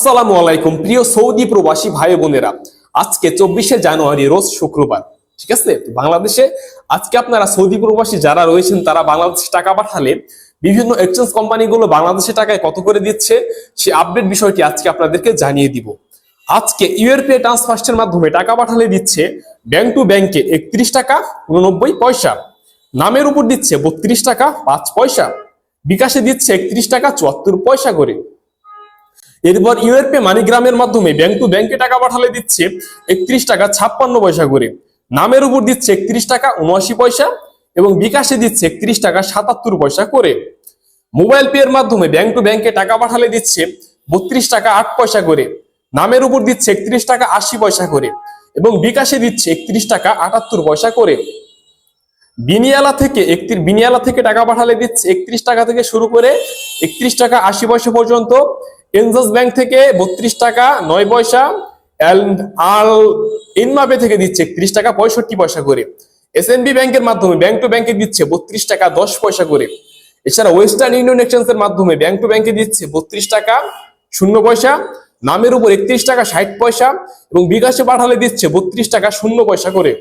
আসসালামু আলাইকুম প্রিয় সৌদি প্রবাসী ভাই বোনেরা। আজকে 24শে জানুয়ারি রোজ শুক্রবার, ঠিক আছে। বাংলাদেশে আজকে আপনারা সৌদি প্রবাসী যারা রয়েছেন তারা বাংলাদেশে টাকা পাঠালে বিভিন্ন এক্সচেঞ্জ কোম্পানিগুলো বাংলাদেশে টাকায় কত করে দিচ্ছে সেই আপডেট বিষয়টি আজকে আপনাদেরকে জানিয়ে দিব। আজকে ইউরোপে ট্রান্সফার্সের মাধ্যমে টাকা পাঠালে দিচ্ছে ব্যাংক টু ব্যাংকে 31 টাকা 89 পয়সা, নামের উপর দিচ্ছে 32 টাকা 5 পয়সা, বিকাশে দিচ্ছে 31 টাকা 74 পয়সা করে। এরপর ইউরোপে মানিগ্রামের মাধ্যমে ব্যাংক টু ব্যাংকে টাকা পাঠালে দিচ্ছে 31 টাকা 56 পয়সা করে, নামের উপর দিচ্ছে 31 টাকা 79 পয়সা এবং বিকাশে দিচ্ছে 31 টাকা 77 পয়সা করে। মোবাইল পে এর মাধ্যমে ব্যাংক টু ব্যাংকে টাকা পাঠালে দিচ্ছে 32 টাকা 8 পয়সা করে, নামের উপর দিচ্ছে 31 টাকা 80 পয়সা করে এবং বিকাশে দিচ্ছে 31 টাকা 78 পয়সা করে। বিনিয়ালা থেকে টাকা পাঠালে দিচ্ছে 31 টাকা থেকে শুরু করে 31 টাকা 80 পয়সা পর্যন্ত। এনজাস ব্যাংক থেকে 32 টাকা 9 পয়সা, আল ইনমাবে থেকে দিচ্ছে 31 টাকা 65 পয়সা করে। এসএনবি ব্যাংকের মাধ্যমে ব্যাংক টু ব্যাংকে দিচ্ছে 32 টাকা 10 পয়সা করে। এছাড়া ওয়েস্টার্ন ইউনিয়ন এক্সচেঞ্জের মাধ্যমে ব্যাংক টু ব্যাংকে দিচ্ছে 32 টাকা 0 পয়সা, নামের উপর 31 টাকা 60 পয়সা এবং বিকাশে পাঠালে দিচ্ছে 32 টাকা 0 পয়সা করে।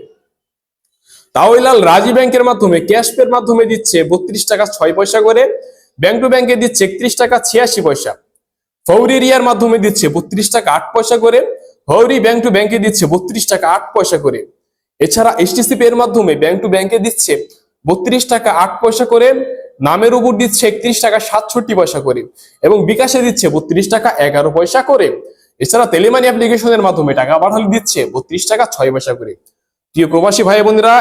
তাওয়াইলাল রাজি ব্যাংকের মাধ্যমে ক্যাশ পের মাধ্যমে দিচ্ছে 32 টাকা 6 পয়সা করে, ব্যাংক টু ব্যাংকে দিচ্ছে 31 টাকা 86 পয়সা। ফৌরি রিয়ার মাধ্যমে দিচ্ছে 32 টাকা 8 পয়সা করে, ফৌরি ব্যাংক টু ব্যাংকে দিচ্ছে 32 টাকা 8 পয়সা করে। এছাড়া এসটিসি পে এর মাধ্যমে ব্যাংক টু ব্যাংকে দিচ্ছে 32 টাকা 8 পয়সা করে, নামের উপর দিচ্ছে 31 টাকা 67 পয়সা করে এবং বিকাশে দিচ্ছে 32 টাকা 11 পয়সা করে। এছাড়া তেলেমানি অ্যাপ্লিকেশনের মাধ্যমে টাকা পাঠালে দিচ্ছে 32 টাকা 6 পয়সা করে। প্রিয় প্রবাসী ভাই বোনেরা,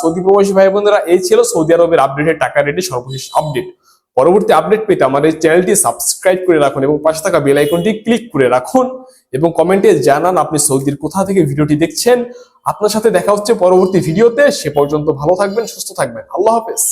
সৌদি প্রবাসী ভাই বোনেরা, এই ছিল সৌদি আরবের আপডেটের টাকা রেটের সর্বশেষ আপডেট। পরবর্তী আপডেট পেতে আমাদের চ্যানেলটি সাবস্ক্রাইব করে রাখুন এবং পাশে থাকা বেল আইকনটি ক্লিক করে রাখুন এবং কমেন্টে জানান আপনি সৌদির কোথা থেকে ভিডিওটি দেখছেন। আপনার সাথে দেখা হচ্ছে পরবর্তী ভিডিওতে। সে পর্যন্ত ভালো থাকবেন, সুস্থ থাকবেন। আল্লাহ হাফেজ।